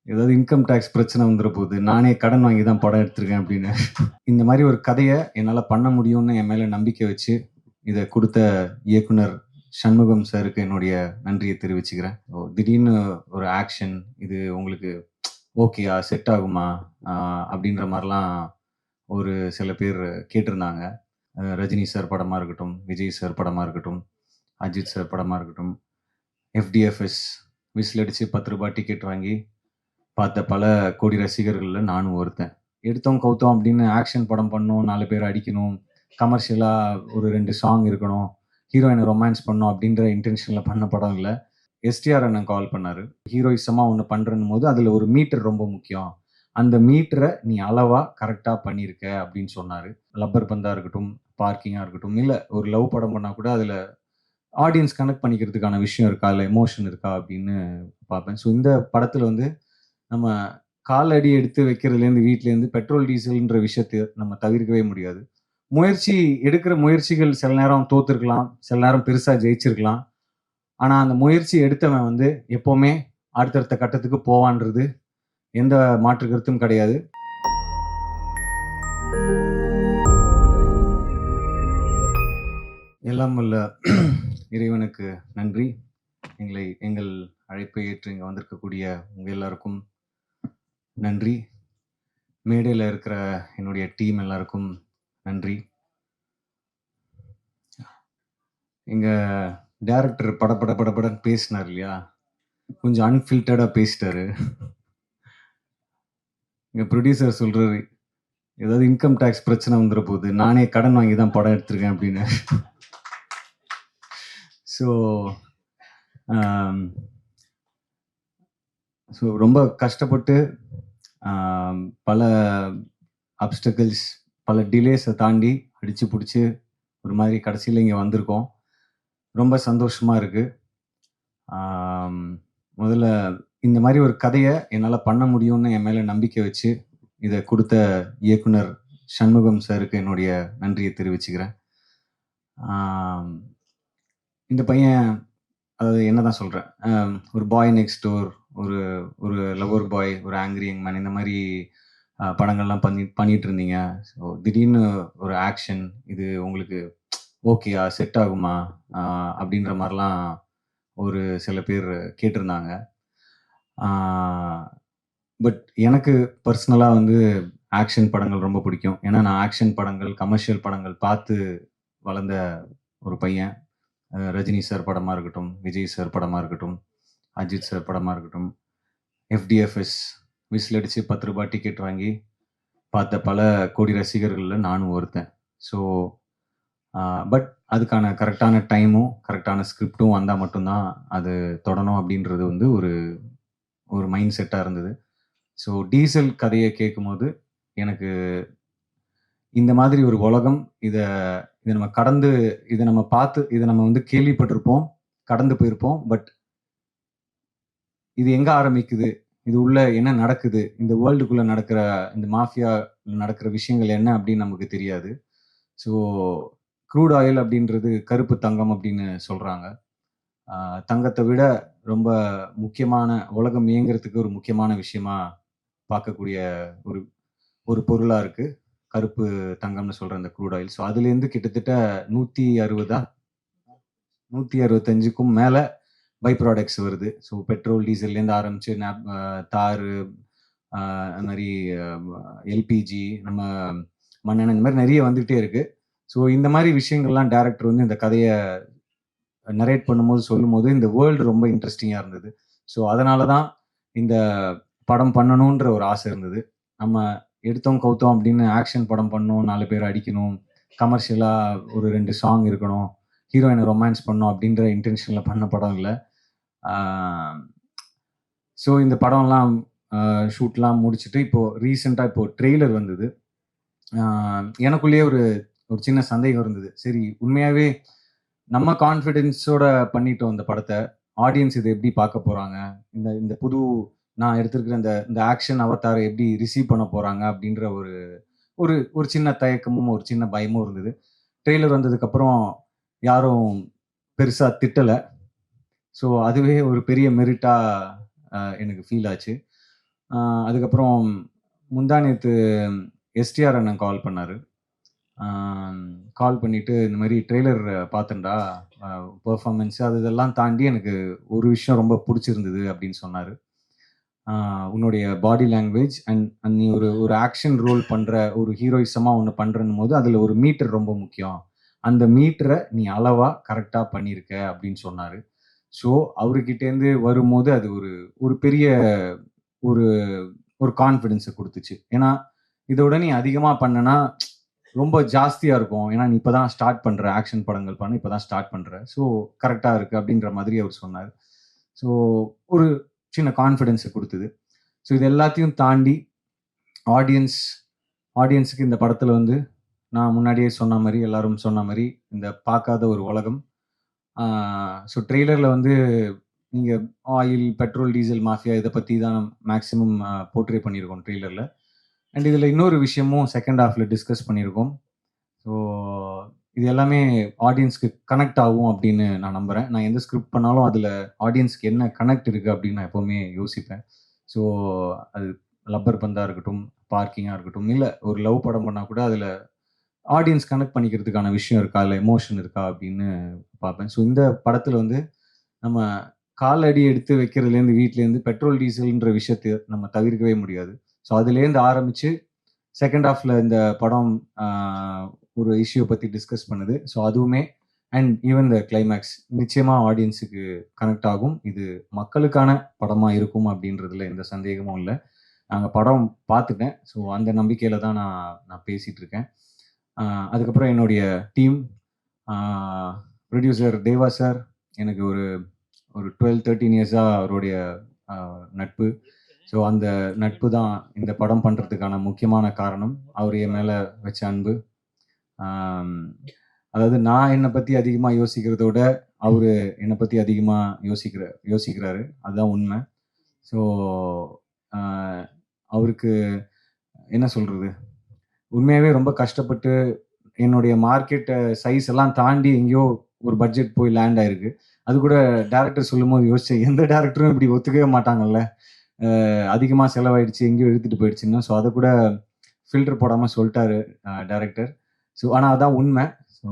ஏதாவது income tax பிரச்சனை வந்துற போகுது. நானே கடன் வாங்கி தான் படம் எடுத்திருக்கேன் அப்படின்னு. இந்த மாரி ஒரு கதைய என்னால பண்ண முடியும்னு என் மேல நம்பிக்கை வச்சு, இத குடுத்த இயக்குனர் சண்முகம் சாருக்கு என்னுடைய நன்றிய தெரிவிச்சுக்கிறேன். திடீர்னு ஒரு ஆக்ஷன் இது உங்களுக்கு ஓகேயா? செட் ஆகுமா? அ அப்படின்ற மாரிலாம் ஒரு சில பேர் கேட்டிருந்தாங்க. ரஜினி சார் படமா இருக்கட்டும், விஜய் சார் படமா இருக்கட்டும், அஜித் சார் படமா இருக்கட்டும், எஃப்டிஎஃப்எஸ் விசில் அடிச்சு ரூ. 10 டிக்கெட் வாங்கி பார்த்த பல கோடி ரசிகர்கள்ல நானும் ஒருத்தன். எடுத்தோம், கவுத்தோம் அப்படின்னு ஆக்ஷன் படம் பண்ணணும், 4 பேர அடிக்கணும், கமர்ஷியலா ஒரு 2 சாங் இருக்கணும், ஹீரோயின ரொமான்ஸ் பண்ணணும் அப்படின்ற இன்டென்ஷன்ல பண்ண படம் இல்ல. எஸ்டிஆர் அண்ணன் கால் பண்ணாரு. ஹீரோயிசமா ஒண்ணு பண்றேன்னும்போது, அதுல ஒரு மீட்டர் ரொம்ப முக்கியம். அந்த மீட்டர நீ அளவா கரெக்ட்டா பண்ணியிருக்க அப்படின்னு சொன்னாரு. லப்பர் பந்தா இருக்கட்டும், பார்க்கிங்கா இருக்கட்டும், இல்ல ஒரு லவ் படம் பண்ணா கூட அதுல ஆடியன்ஸ் கனெக்ட் பண்ணிக்கிறதுக்கான விஷயம் இருக்கா? இல்ல எமோஷன் இருக்கா? அப்படின்னு பார்ப்பேன். ஸோ இந்த படத்துல வந்து நம்ம காலடி எடுத்து வைக்கிறதுலேருந்து வீட்லேருந்து பெட்ரோல், டீசல்ன்ற விஷயத்த நம்ம தவிர்க்கவே முடியாது. எடுக்கிற முயற்சிகள் சில நேரம் தோத்துருக்கலாம். சில நேரம் பெருசா ஜெயிச்சிருக்கலாம். ஆனா, அந்த முயற்சி எடுத்தவன் வந்து எப்பவுமே அடுத்தடுத்த கட்டத்துக்கு போவான்றது எந்த மாற்று கருத்தும் கிடையாது. எல்லாம் வல்ல இறைவனுக்கு நன்றி. எங்கள் அழைப்பை ஏற்று இங்க வந்திருக்கக்கூடிய உங்க எல்லாருக்கும் நன்றி. மேடையில இருக்கிற என்னுடைய டீம் எல்லாருக்கும் நன்றி. எங்க டைரக்டர் படபடன்னு பேசினார் இல்லையா? கொஞ்சம் அன்ஃபில்டர்டா பேசிட்டாரு. எங்க புரொடியூசர் சொல்றாரு, "ஏதாவது இன்கம் டாக்ஸ் பிரச்சனை வந்துற போகுது. நானே கடன் வாங்கி தான் படம் எடுத்திருக்கேன்" அப்படின்னு. ஸோ ஆம், ரொம்ப கஷ்டப்பட்டு பல அப்டக்கிள்ஸ், பல டிலேஸை தாண்டி அடிச்சு புடிச்சு ஒரு மாதிரி கடைசியில இங்க வந்திருக்கோம். ரொம்ப சந்தோஷமா இருக்கு. ஆம், முதல்ல இந்த மாதிரி ஒரு கதைய என்னால பண்ண முடியும்னு என் மேல நம்பிக்கை வச்சு இத குடுத்த இயக்குனர் சண்முகம் சாருக்கு என்னுடைய நன்றிய தெரிவிச்சுக்கிறேன். ஆம், இந்த பையன் அதாவது என்னதான் சொல்றேன். ஒரு பாய் நெக்ஸ்ட் டோர், ஒரு ஒரு லவ்வர் பாய், ஒரு ஆங்ரி யங் மேன் இந்த மாரி படங்கள்லாம் பண்ணிட்டு இருந்தீங்க. ஸோ திடீர்னு ஒரு ஆக்ஷன் இது உங்களுக்கு ஓகேயா? செட் ஆகுமா? அ அப்படின்ற மாரிலாம் ஒரு சில பேர் கேட்டிருந்தாங்க. ஆ பட் எனக்கு பர்சனலா வந்து ஆக்ஷன் படங்கள் ரொம்ப பிடிக்கும். ஏன்னா, நான் ஆக்ஷன் படங்கள், கமர்ஷியல் படங்கள் பார்த்து வளர்ந்த ஒரு பையன். ரஜினி சார் படமா இருக்கட்டும், விஜய் சார் படமா இருக்கட்டும், அஜித் சார் படமா இருக்கட்டும், எஃப்டிஎஃப்எஸ் விசில் அடிச்சு ரூ. 10 டிக்கெட் வாங்கி பார்த்த பல கோடி ரசிகர்கள்ல நானும் ஒருத்தன். ஸோ பட் அதுக்கான கரெக்ட்டான டைமும், கரெக்ட்டான ஸ்கிரிப்டும் வந்தா மட்டும் தான் அது தொடணும் அப்படின்றது வந்து ஒரு ஒரு மைண்ட் செட்டா இருந்தது. ஸோ டீசல் கதைய கேட்கும்போது, எனக்கு இந்த மாதிரி ஒரு உலகம், இத இத நம்ம கடந்து இத நம்ம பார்த்து இத நம்ம வந்து கேள்விப்பட்டிருப்போம், கடந்து போயிருப்போம். பட் இது எங்க ஆரம்பிக்குது? இது உள்ள என்ன நடக்குது? இந்த வேர்ல்டுக்குள்ள நடக்கிற இந்த மாஃபியா நடக்கிற விஷயங்கள் என்ன அப்படின்னு நமக்கு தெரியாது. ஸோ க்ரூட் ஆயில் அப்படின்றது கருப்பு தங்கம் அப்படின்னு சொல்றாங்க. ஆ தங்கத்த விட ரொம்ப முக்கியமான உலகம் இயங்குறதுக்கு ஒரு முக்கியமான விஷயமா பார்க்கக்கூடிய ஒரு ஒரு பொருளா இருக்கு. கருப்பு தங்கம்னு சொல்ற அந்த க்ரூட் ஆயில். ஸோ அதுலேருந்து கிட்டத்தட்ட 160 165க்கும் மேல பை ப்ராடக்ட்ஸ் வருது. ஸோ பெட்ரோல், டீசல்லேருந்து ஆரம்பிச்சு தாரு, அது மாரி அ எல்பிஜி, நம்ம மண்ணெண்ணெய் இந்த மாரி நெறைய வந்துட்டே இருக்கு. ஸோ இந்த மாரி விஷயங்கள்லாம் டைரக்டர் வந்து இந்த கதைய நரேட் பண்ணும்போது, சொல்லும்போது இந்த வேர்ல்டு ரொம்ப இன்ட்ரஸ்டிங்கா இருந்தது. ஸோ அதனால தான் இந்த படம் பண்ணணுன்ற ஒரு ஆசை இருந்தது. நம்ம எடுத்தோம், கவுத்தோம் அப்படின்னு ஆக்ஷன் படம் பண்ணணும், 4 பேர அடிக்கணும், கமர்ஷியலா ஒரு 2 சாங் இருக்கணும், ஹீரோயின ரொமான்ஸ் பண்ணணும் அப்படின்ற இன்டென்ஷன்ல பண்ண படம் இல்ல. ஆ ஸோ இந்த படம்லாம் ஷூட்லாம் முடிச்சுட்டு இப்போ ரீசென்ட்டா இப்போ ட்ரெய்லர் வந்தது. ஆ எனக்குள்ளேயே ஒரு ஒரு சின்ன சந்தேகம் இருந்தது. சரி உண்மையாவே நம்ம கான்ஃபிடன்ஸோட பண்ணிட்டோம் இந்த படத்த. ஆடியன்ஸ் இத எப்படி பார்க்க போறாங்க? இந்த இந்த புது நான் எடுத்திருக்கிற இந்த இந்த ஆக்ஷன் அவதார எப்படி ரிசீவ் பண்ண போறாங்க? அப்படின்ற ஒரு ஒரு ஒரு சின்ன தயக்கமும், ஒரு சின்ன பயமும் இருந்தது. ட்ரெய்லர் வந்ததுக்கப்புறம் யாரும் பெருசா திட்டல. ஸோ அதுவே ஒரு பெரிய மெரிட்டா எனக்கு ஃபீல் ஆச்சு. அதுக்கப்புறம் முந்தா நேத்து எஸ்டிஆர் அண்ணன் கால் பண்ணாரு. கால் பண்ணிட்டு, "இந்த மாரி ட்ரெய்லர் பார்த்தேன்டா. பெர்ஃபார்மன்ஸ் அது இதெல்லாம் தாண்டி எனக்கு ஒரு விஷயம் ரொம்ப புடிச்சிருந்தது" அப்படின்னு சொன்னாரு. "உன்னுடைய பாடி லாங்குவேஜ் அண்ட் நீ ஒரு ஒரு ஆக்ஷன் ரோல் பண்ற, ஒரு ஹீரோயிசமா ஒண்ணு பண்றன்னும்போது, அதுல ஒரு மீட்டர் ரொம்ப முக்கியம். அந்த மீட்டர நீ அளவா கரெக்ட்டா பண்ணியிருக்க" அப்படின்னு சொன்னாரு. ஸோ, அவருகிட்டேருந்து வரும்போது அது ஒரு ஒரு பெரிய ஒரு ஒரு கான்ஃபிடன்ஸ குடுத்துச்சு. ஏன்னா, இதோட நீ அதிகமா பண்ணனா, ரொம்ப ஜாஸ்தியா இருக்கும். ஏன்னா, நீ இப்ப தான் ஸ்டார்ட் பண்ற. ஆக்ஷன் படங்கள் பண்ண இப்ப தான் ஸ்டார்ட் பண்ற. ஸோ, கரெக்ட்டா இருக்கு அப்படின்ற மாதிரி அவர் சொன்னாரு. ஸோ, ஒரு சின்ன கான்ஃபிடன்ஸ குடுத்தது. ஸோ, இது எல்லாத்தையும் தாண்டி ஆடியன்ஸ் ஆடியன்ஸ்க்கு இந்த படத்துல வந்து நான் முன்னாடியே சொன்ன மாரி, எல்லாரும் சொன்ன மாரி, இந்த பார்க்காத ஒரு உலகம். ஆ ஸோ ட்ரெய்லர்ல வந்து நீங்க ஆயில், பெட்ரோல், டீசல் மாஃபியா இத பத்தி தான் மேக்ஸிமம் போர்ட்ரே பண்ணியிருக்கோம் ட்ரெய்லர்ல. அண்ட் இதுல இன்னொரு விஷயமும் செகண்ட் ஹால்ஃப்ல டிஸ்கஸ் பண்ணியிருக்கோம். ஸோ இது எல்லாமே ஆடியன்ஸ்க்கு கனெக்ட் ஆகும் அப்படின்னு நான் நம்புறேன். நான் எந்த ஸ்கிரிப்ட் பண்ணாலும் அதுல ஆடியன்ஸ்க்கு என்ன கனெக்ட் இருக்கு அப்படின்னு நான் எப்பவுமே யோசிப்பேன். ஸோ அது லப்பர் பந்தா இருக்கட்டும், பார்க்கிங்கா இருக்கட்டும், இல்ல ஒரு லவ் படம் பண்ணா கூட அதுல ஆடியன்ஸ் கனெக்ட் பண்ணிக்கிறதுக்கான விஷயம் இருக்கா? இல்ல எமோஷன் இருக்கா? அப்படின்னு பார்ப்பேன். ஸோ இந்த படத்துல வந்து நம்ம காலடி எடுத்து வைக்கிறதுலேருந்து வீட்லேருந்து பெட்ரோல், டீசல்ன்ற விஷயத்த நம்ம தவிர்க்கவே முடியாது. ஸோ அதுலேருந்து ஆரம்பிச்சு செகண்ட் ஹாஃப்ல இந்த படம் ஆ ஒரு இஷ்யூ பத்தி டிஸ்கஸ் பண்ணுது. ஸோ அதுவுமே அண்ட் ஈவன் த கிளைமாக்ஸ் நிச்சயமா ஆடியன்ஸுக்கு கனெக்ட் ஆகும். இது மக்களுக்கான படமா இருக்கும் அப்படின்றதுல எந்த சந்தேகமும் இல்ல. நாங்க படம் பார்த்துட்டேன். ஸோ அந்த நம்பிக்கையில தான் நான் பேசிட்டு இருக்கேன். ஆ அதுக்கப்புறம் என்னுடைய டீம் ஆ புரொடியூசர் தேவா சார் எனக்கு ஒரு ஒரு 12, 13 இயர்ஸா அவருடைய அ நட்பு. ஸோ அந்த நட்பு தான் இந்த படம் பண்றதுக்கான முக்கியமான காரணம். அவரு என் மேல வச்ச அன்பு. ஆம் அதாவது நான் என்ன பத்தி அதிகமா யோசிக்கிறத விட, அவரு என்ன பத்தி அதிகமா யோசிக்கிறாரு. அதுதான் உண்மை. ஸோ அ அவருக்கு என்ன சொல்றது? உண்மையாவே ரொம்ப கஷ்டப்பட்டு என்னுடைய மார்க்கெட் சைஸ் எல்லாம் தாண்டி எங்கேயோ ஒரு பட்ஜெட் போய் லேண்ட் ஆயிருக்கு. அது கூட டைரக்டர் சொல்லும்போது யோசிச்சேன். எந்த டைரக்டரும் இப்படி ஒத்துக்கவே மாட்டாங்கல்ல. அதிகமா செலவாயிடுச்சு, எங்கேயோ இழுத்துட்டு போயிடுச்சுன்னு. ஸோ அத கூட ஃபில்டர் போடாம சொல்ட்டாரு டைரக்டர். ஸோ ஆனா அதான் உண்மை. ஸோ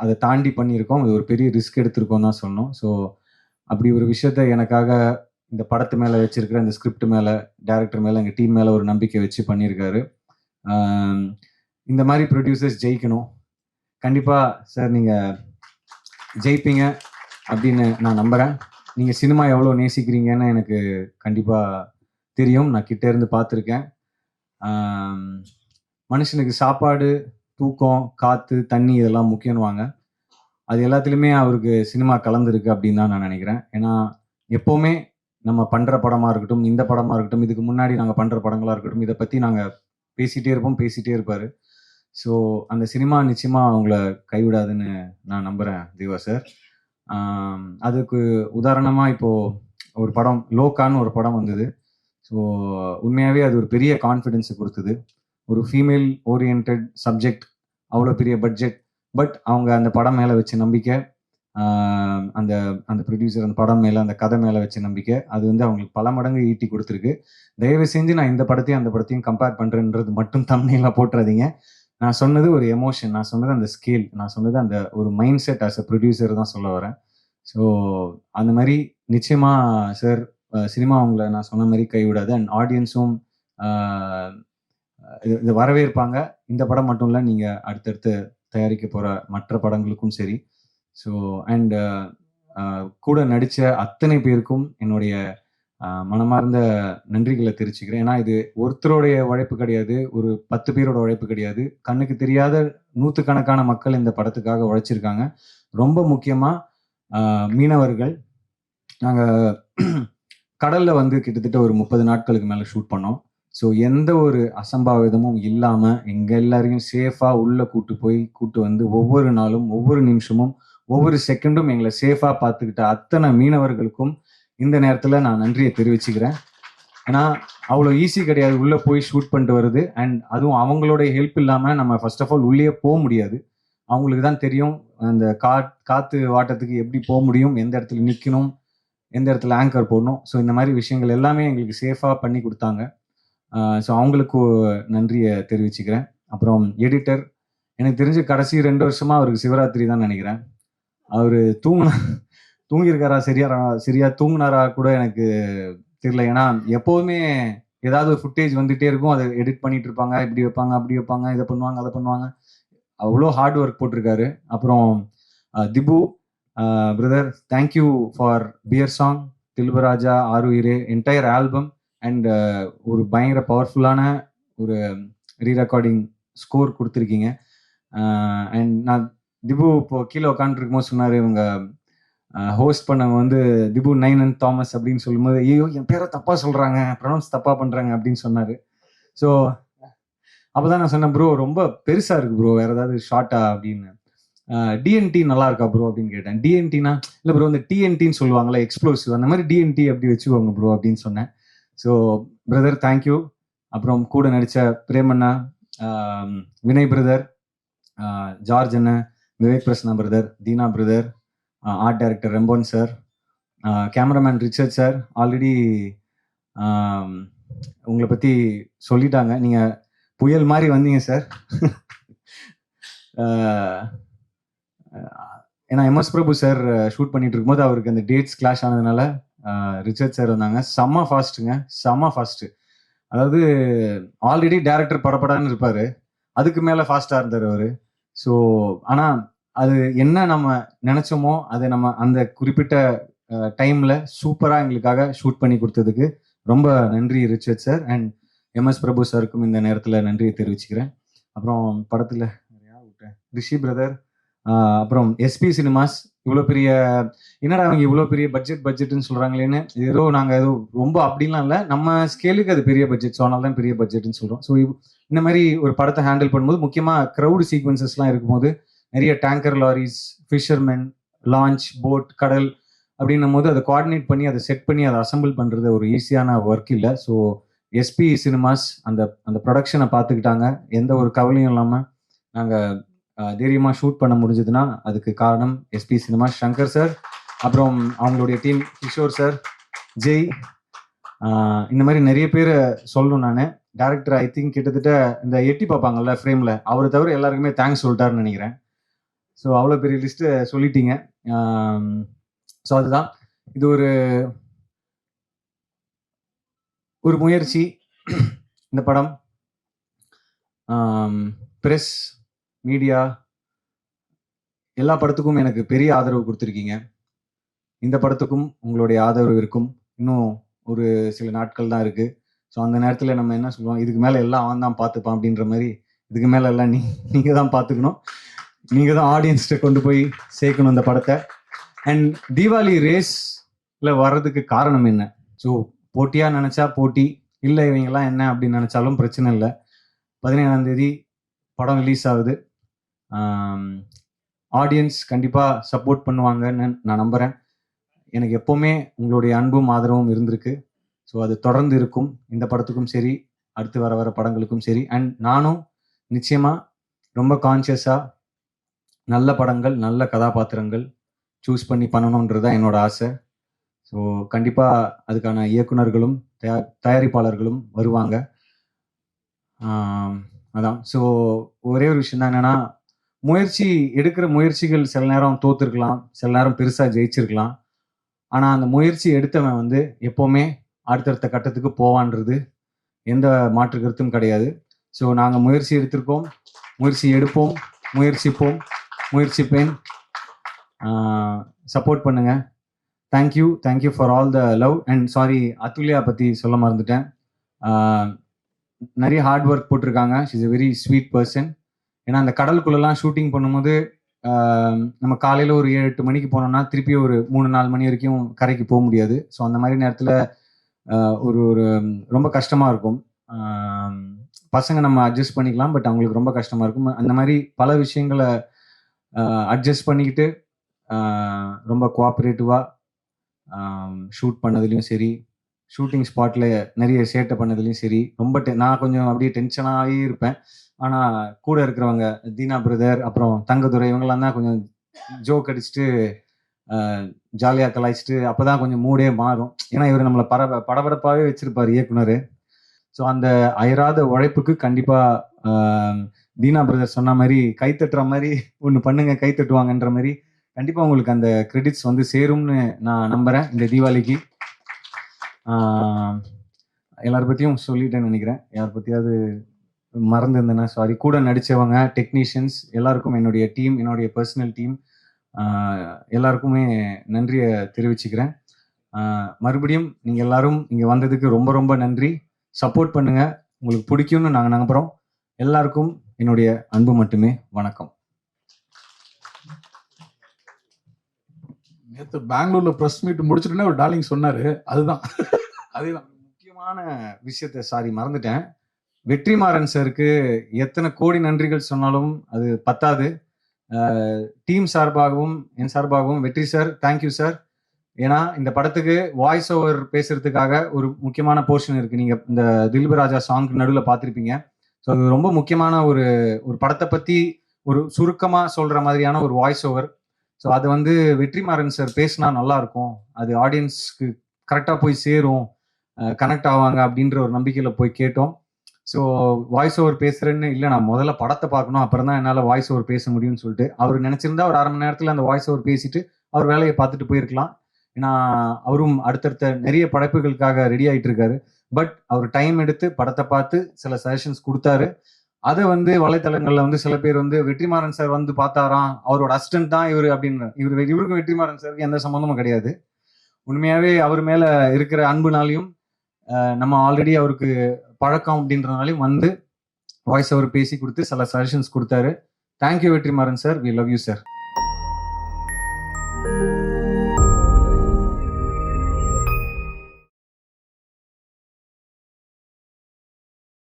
அத தாண்டி பண்ணியிருக்கோம். இது ஒரு பெரிய ரிஸ்க் எடுத்திருக்கோம்னு தான் சொல்லணும். ஸோ அப்படி ஒரு விஷயத்த எனக்காக இந்த படத்து மேல வச்சிருக்கிற இந்த ஸ்கிரிப்ட் மேல, டைரக்டர் மேல, எங்க டீம் மேல ஒரு நம்பிக்கை வச்சு பண்ணியிருக்காரு. ஆம், இந்த மாரி புரொடியூசர்ஸ் ஜெயிக்கணும். கண்டிப்பா சார் நீங்க ஜெயிப்பீங்க அப்படின்னு நான் நம்புறேன். நீங்க சினிமா எவ்வளோ நேசிக்கிறீங்கன்னு எனக்கு கண்டிப்பா தெரியும். நான் கிட்ட இருந்து பார்த்துருக்கேன். ஆம், மனுஷனுக்கு சாப்பாடு, தூக்கம், காத்து, தண்ணி இதெல்லாம் முக்கியன்னுவாங்க. அது எல்லாத்துலயுமே அவருக்கு சினிமா கலந்திருக்கு அப்படின்னு தான் நான் நினைக்கிறேன். ஏன்னா, எப்பவுமே நம்ம பண்ற படமா இருக்கட்டும், இந்த படமா இருக்கட்டும், இதுக்கு முன்னாடி நாங்க பண்ற படங்களா இருக்கட்டும், இத பத்தி நாங்க பேசிட்டே இருப்போம், பேசிட்டே இருப்பாரு. ஸோ, அந்த சினிமா நிச்சயமா உங்கள கைவிடாதுன்னு நான் நம்புறேன் தேவா சார். அதுக்கு உதாரணமா இப்போ ஒரு படம் லோகான்னு ஒரு படம் வந்தது. ஸோ, உண்மையாவே அது ஒரு பெரிய கான்ஃபிடன்ஸ குடுத்தது. ஒரு ஃபீமேல் ஓரியன்டட் சப்ஜெக்ட், அவ்வளோ பெரிய பட்ஜெட். பட் அவங்க அந்த படம் மேல வச்ச நம்பிக்கை, ஆ அந்த அந்த புரொடியூசர் அந்த படம் மேல, அந்த கதை மேல வச்ச நம்பிக்கை, அது வந்து அவங்களுக்கு பல மடங்கு ஈட்டி குடுத்திருக்கு. தயவு செஞ்சு நான் இந்த படத்தையும், அந்த படத்தையும் கம்பேர் பண்றேன்றது மட்டும் தம்ப்நெயிலா போட்றாதீங்க. நான் சொன்னது ஒரு எமோஷன். நான் சொன்னது அந்த ஸ்கேல். நான் சொன்னது அந்த ஒரு mind set as a producer தான் சொல்ல வரேன். ஸோ, அந்த மாரி நிச்சயமா சார் சினிமா உங்கள நான் சொன்ன மாரி கைவிடாது. அண்ட் ஆடியன்ஸும் ஆ இத வரவேற்பாங்க. இந்த படம் மட்டும் இல்ல, நீங்க அடுத்தடுத்து தயாரிக்க போற மற்ற படங்களுக்கும் சரி. ஸோ அண்ட் கூட நடிச்ச அத்தனை பேருக்கும் என்னுடைய மனமார்ந்த நன்றிகள தெரிவிச்சுக்கிறேன். ஏன்னா, இது ஒருத்தருடைய உழைப்பு கிடையாது. ஒரு 10 பேரோட உழைப்பு கிடையாது. கண்ணுக்கு தெரியாத நூத்துக்கணக்கான மக்கள் இந்த படத்துக்காக உழைச்சிருக்காங்க. ரொம்ப முக்கியமா அ மீனவர்கள். நாங்க கடல்ல வந்து கிட்டத்தட்ட ஒரு 30 நாட்களுக்கு மேல ஷூட் பண்ணோம். ஸோ எந்த ஒரு அசம்பாவிதமும் இல்லாம, எங்க எல்லாரையும் சேஃபா உள்ள கூட்டு வந்து ஒவ்வொரு நாளும், ஒவ்வொரு நிமிஷமும், ஒவ்வொரு செகண்டும் எங்கள சேஃபா பார்த்துக்கிட்ட அத்தன மீனவர்களுக்கும் இந்த நேரத்துல நான் நன்றிய தெரிவிச்சுக்கிறேன். ஏன்னா, அவ்வளோ ஈஸி கிடையாது. உள்ள போய் ஷூட் பண்ணிட்டு வரது. அண்ட் அதுவும் அவங்களுடைய ஹெல்ப் இல்லாம நம்ம ஃபர்ஸ்ட் ஆஃப் ஆல் உள்ளயே முடியாது. அவங்களுக்கு தான் தெரியும். அந்த காத்து வாட்டத்துக்கு எப்படி முடியும்? எந்த இடத்துல நிக்கணும்? எந்த இடத்துல ஆங்கர் போடணும். ஸோ இந்த மாதிரி விஷயங்கள் எல்லாமே எங்களுக்கு சேஃபாக பண்ணி கொடுத்தாங்க. ஸோ அவங்களுக்கு நன்றியை தெரிவிச்சுக்கிறேன். அப்புறம் எடிட்டர், எனக்கு தெரிஞ்சு கடைசி 2 வருஷமா அவருக்கு சிவராத்திரி தான் நினைக்கிறேன். அவரு தூங்கியிருக்காரா, சரியா தூங்குனாரா கூட எனக்கு தெரியல. ஏன்னா எப்போதுமே ஏதாவது ஒரு ஃபுட்டேஜ் வந்துட்டே இருக்கும். அதை எடிட் பண்ணிட்டு இருப்பாங்க. இப்படி வைப்பாங்க, அப்படி வைப்பாங்க, இதை பண்ணுவாங்க, அதை பண்ணுவாங்க. அவ்வளோ ஹார்ட் ஒர்க் போட்டிருக்காரு. அப்புறம் Dibu brother, thank you for beer song, தில்பராஜா, ஆருயிரே, என்டையர் ஆல்பம் அண்ட் ஒரு பயங்கர பவர்ஃபுல்லான ஒரு ரீரெக்கார்டிங் ஸ்கோர் கொடுத்துருக்கீங்க. அண்ட் நான் திபு இப்போ கீழே உட்காந்துருக்கும் போது சொன்னார், இவங்க ஹோஸ்ட் பண்ணவங்க வந்து திபு நைனன் தாமஸ் அப்படின்னு சொல்லும்போது, ஐயோ என் பேரை தப்பா சொல்றாங்க, ப்ரொனவுன்ஸ் தப்பா பண்றாங்க அப்படின்னு சொன்னாரு. ஸோ அப்பதான் நான் சொன்னேன், ப்ரோ ரொம்ப பெருசா இருக்கு ப்ரோ, வேற ஏதாவது ஷார்ட்டா அப்படின்னு. டிஎன்டி நல்லா இருக்கா ப்ரோ அப்படின்னு கேட்டேன். டிஎன்டினா இல்லை ப்ரோ, இந்த டிஎன்டின்னு சொல்லுவாங்களே எக்ஸ்ப்ளோசிவ், அந்த மாதிரி டிஎன்டி அப்படி வச்சுக்கோங்க ப்ரோ அப்படின்னு சொன்னேன். So brother thank you. அப்புறம் கூட நடித்த பிரேமண்ணா, வினய் பிரதர், ஜார்ஜ் அண்ணன், Vivek Prasanna brother, Deena brother, art director ரெம்போன் sir, cameraman Richard sir. Already உங்களை பற்றி சொல்லிட்டாங்க, நீங்கள் புயல் மாதிரி வந்தீங்க சார். ஏன்னா எம்எஸ் பிரபு சார் ஷூட் பண்ணிட்டு இருக்கும்போது அவருக்கு அந்த டேட்ஸ் கிளாஷ் ஆனதுனால ரிச்சர்ட் சார் வந்தாங்க. செம்ம ஃபாஸ்ட்டுங்க, செம்ம ஃபாஸ்ட்டு. அதாவது ஆல்ரெடி டேரக்டர் படப்படான்னு இருப்பார், அதுக்கு மேலே ஃபாஸ்ட்டாக இருந்தார் அவர். ஸோ ஆனால் அது என்ன நம்ம நினச்சோமோ அதை நம்ம அந்த குறிப்பிட்ட டைமில் சூப்பராக எங்களுக்காக ஷூட் பண்ணி கொடுத்ததுக்கு ரொம்ப நன்றி ரிச்சர்ட் சார். அண்ட் எம்எஸ் பிரபு சாருக்கும் இந்த நேரத்தில் நன்றியை தெரிவிச்சுக்கிறேன். அப்புறம் படத்தில் ரிஷி பிரதர், அப்புறம் எஸ்பி சினிமாஸ், இவ்வளோ பெரிய, என்னடா அவங்க இவ்வளோ பெரிய பட்ஜெட்னு சொல்கிறாங்களேன்னு, ஏதோ நாங்கள் ஏதோ ரொம்ப அப்படின்லாம் இல்லை, நம்ம ஸ்கேலுக்கு அது பெரிய பட்ஜெட், ஸோ அதனால தான் பெரிய பட்ஜெட்னு சொல்கிறோம். ஸோ இந்த மாதிரி ஒரு படத்தை ஹேண்டில் பண்ணும்போது முக்கியமாக க்ரௌடு சீக்வன்சஸ்லாம் இருக்கும்போது நிறைய tanker loris, fishermen, launch, boat, கடல் அப்படின்னும் போது அதை கோஆர்டினேட் பண்ணி அதை செட் பண்ணி அதை அசம்பிள் பண்ணுறது ஒரு ஈஸியான ஒர்க் இல்லை. ஸோ எஸ்பி சினிமாஸ் அந்த அந்த ப்ரொடக்ஷனை பார்த்துக்கிட்டாங்க. எந்த ஒரு கவலையும் இல்லாமல் நாங்கள் தைரியமாக ஷூட் பண்ண முடிஞ்சதுன்னா அதுக்கு காரணம் எஸ்பி சினிமா, சங்கர் சார், அப்புறம் அவங்களுடைய டீம், கிஷோர் சார், ஜெய், இந்த மாதிரி நிறைய பேர் சொல்லணும். நான் டேரக்டர் ஐ திங்க் கிட்டத்தட்ட இந்த எட்டி பார்ப்பாங்கல்ல ஃப்ரேமில், அவரை தவிர எல்லாருக்குமே தேங்க்ஸ் சொல்லிட்டாருன்னு நினைக்கிறேன். ஸோ அவ்வளோ பெரிய லிஸ்ட்டு சொல்லிட்டீங்க. ஸோ அதுதான் இது ஒரு முயற்சி. இந்த படம் ப்ரெஸ், மீடியா, எல்லா படத்துக்கும் எனக்கு பெரிய ஆதரவு கொடுத்துருக்கீங்க. இந்த படத்துக்கும் உங்களுடைய ஆதரவு இருக்கும். இன்னும் ஒரு சில நாட்கள் தான் இருக்குது. ஸோ அந்த நேரத்தில் நம்ம என்ன சொல்லுவோம், இதுக்கு மேலே எல்லாம் அவன் தான் பார்த்துப்பான் அப்படின்ற மாதிரி, இதுக்கு மேலே எல்லாம் நீங்கள் தான் பார்த்துக்கணும். நீங்கள் தான் ஆடியன்ஸ்கிட்ட கொண்டு போய் சேர்க்கணும் இந்த படத்தை. அண்ட் தீபாவளி ரேஸில் வர்றதுக்கு காரணம் என்ன? ஸோ போட்டியாக நினச்சா போட்டி, இல்லை இவங்கெல்லாம் என்ன அப்படின்னு நினச்சாலும் பிரச்சனை இல்லை. 17ஆம் தேதி படம் ரிலீஸ் ஆகுது. ஆடியன்ஸ் கண்டிப்பாக சப்போர்ட் பண்ணுவாங்கன்னு நான் நம்புகிறேன். எனக்கு எப்போவுமே உங்களுடைய அன்பும் ஆதரவும் இருந்திருக்கு. ஸோ அது தொடர்ந்து இருக்கும், இந்த படத்துக்கும் சரி, அடுத்து வர படங்களுக்கும் சரி. அண்ட் நானும் நிச்சயமாக ரொம்ப கான்ஷியஸாக நல்ல படங்கள், நல்ல கதாபாத்திரங்கள் சூஸ் பண்ணி பண்ணணுன்றது தான் என்னோட ஆசை. ஸோ கண்டிப்பாக அதுக்கான இயக்குனர்களும் தயாரிப்பாளர்களும் வருவாங்க. அதான். ஸோ ஒரே ஒரு விஷயம் தான் என்னென்னா, எடுக்கிற முயற்சிகள் சில நேரம் தோற்றுருக்கலாம், சில நேரம் பெருசாக ஜெயிச்சிருக்கலாம். ஆனால் அந்த முயற்சி எடுத்தவன் வந்து எப்போவுமே அடுத்தடுத்த கட்டத்துக்கு போவான்றது எந்த மாற்று கருத்தும் கிடையாது. ஸோ நாங்கள் முயற்சி எடுத்திருக்கோம், முயற்சி எடுப்போம், முயற்சிப்போம், முயற்சிப்பேன். சப்போர்ட் பண்ணுங்க. Thank you for all the love. And sorry, Athulya பற்றி சொல்ல மறந்துட்டேன். நிறைய ஹார்ட் ஒர்க் போட்டிருக்காங்க. She is a very sweet person. ஏன்னா அந்த கடலுக்குள்ளெல்லாம் ஷூட்டிங் பண்ணும்போது நம்ம காலையில் ஒரு 7-8 மணிக்கு போனோம்னா திருப்பி ஒரு 3-4 மணி வரைக்கும் கரைக்கு போக முடியாது. ஸோ அந்த மாதிரி நேரத்தில் ஒரு ரொம்ப கஷ்டமாக இருக்கும். பசங்க நம்ம அட்ஜஸ்ட் பண்ணிக்கலாம், பட் அவங்களுக்கு ரொம்ப கஷ்டமாக இருக்கும். அந்த மாதிரி பல விஷயங்களை அட்ஜஸ்ட் பண்ணிக்கிட்டு ரொம்ப கோஆப்ரேட்டிவாக ஷூட் பண்ணதுலேயும் சரி, ஷூட்டிங் ஸ்பாட்டில் நிறைய சேட்டை பண்ணதுலேயும் சரி, ரொம்ப நான் கொஞ்சம் அப்படியே டென்ஷனாகவே இருப்பேன். ஆனால் கூட இருக்கிறவங்க, தீனா பிரதர், அப்புறம் தங்கதுரை, இவங்கெல்லாம் தான் கொஞ்சம் ஜோக் அடிச்சுட்டு ஜாலியாக கலாய்ச்சிட்டு அப்போ தான் கொஞ்சம் மூடே மாறும். ஏன்னா இவர் நம்மளை படபடப்பாகவே வச்சிருப்பார் இயக்குனர். ஸோ அந்த அயராத உழைப்புக்கு கண்டிப்பாக தீனா பிரதர் சொன்ன மாதிரி கைத்தட்டுற மாதிரி ஒன்று பண்ணுங்க கைத்தட்டுவாங்கன்ற மாதிரி கண்டிப்பாக உங்களுக்கு அந்த கிரெடிட்ஸ் வந்து சேரும்னு நான் நம்புகிறேன் இந்த தீபாவளிக்கு. எல்லார் பற்றியும் சொல்லிட்டேன்னு நினைக்கிறேன். யார் பற்றியாவது மறந்துருந்தேன்னா சாரி. கூட நடித்தவங்க, டெக்னீஷியன்ஸ் எல்லாருக்கும் என்னுடைய டீம், என்னுடைய பர்சனல் டீம் எல்லாருக்குமே நன்றியை தெரிவிச்சுக்கிறேன். மறுபடியும் நீங்கள் எல்லாரும் இங்கே வந்ததுக்கு ரொம்ப ரொம்ப நன்றி. சப்போர்ட் பண்ணுங்க, உங்களுக்கு பிடிக்கும்னு நாங்கள் நம்புகிறோம். எல்லாருக்கும் என்னுடைய அன்பு மட்டுமே. வணக்கம். நேற்று பெங்களூர்ல ப்ரெஸ் மீட் முடிச்சுட்டுனே ஒரு டார்லிங் சொன்னாரு. அதுதான் முக்கியமான விஷயத்த சாரி மறந்துட்டேன். வெற்றிமாறன் சாருக்கு எத்தனை கோடி நன்றிகள் சொன்னாலும் அது பத்தாது. டீம் சார்பாகவும் என் சார்பாகவும் வெற்றி சார், தேங்க்யூ சார். ஏன்னா இந்த படத்துக்கு வாய்ஸ் ஓவர் பேசுறதுக்காக ஒரு முக்கியமான போர்ஷன் இருக்கு. நீங்க இந்த திலீப் ராஜா சாங் நடுவில் பார்த்துருப்பீங்க. ஸோ அது ரொம்ப முக்கியமான ஒரு படத்தை பத்தி ஒரு சுருக்கமா சொல்ற மாதிரியான ஒரு வாய்ஸ் ஓவர். ஸோ அது வந்து வெற்றிமாறன் சார் பேசினா நல்லா இருக்கும், அது ஆடியன்ஸ்க்கு கரெக்டாக போய் சேரும், கனெக்ட் ஆவாங்க அப்படின்ற ஒரு நம்பிக்கையில போய் கேட்டோம். ஸோ வாய்ஸ் ஓவர் பேசுறேன்னு இல்லை, நான் முதல்ல படத்தை பார்க்கணும், அப்புறம் தான் என்னால் வாய்ஸ் ஓவர் பேச முடியும்னு சொல்லிட்டு அவர் நினைச்சிருந்தா ஒரு 1/2 மணி நேரத்தில் அந்த வாய்ஸ் ஓவர் பேசிட்டு அவர் வேலையை பார்த்துட்டு போயிருக்கலாம். ஏன்னா அவரும் அடுத்தடுத்த நிறைய படைப்புகளுக்காக ரெடி ஆகிட்டு இருக்காரு. பட் அவர் டைம் எடுத்து படத்தை பார்த்து சில சஜஷன்ஸ் கொடுத்தாரு. அதை வந்து வலைத்தளங்கள்ல வந்து சில பேர் வந்து வெற்றிமாறன் சார் வந்து பார்த்தாராம், அவரோட அசிஸ்டன்ட் தான் இவர் அப்படின்னு. இவருக்கும் வெற்றிமாறன் சாருக்கு எந்த சம்மந்தமும் கிடையாது. உண்மையாவே அவர் மேல இருக்கிற அன்புனாலையும் நம்ம ஆல்ரெடி அவருக்கு பழக்கம் அப்படின்றனாலையும் வந்து வாய்ஸ் ஓவர் பேசி கொடுத்து சில சஜஷன்ஸ் கொடுத்தாரு. Thank you Vetrimaaran sir, we love you sir.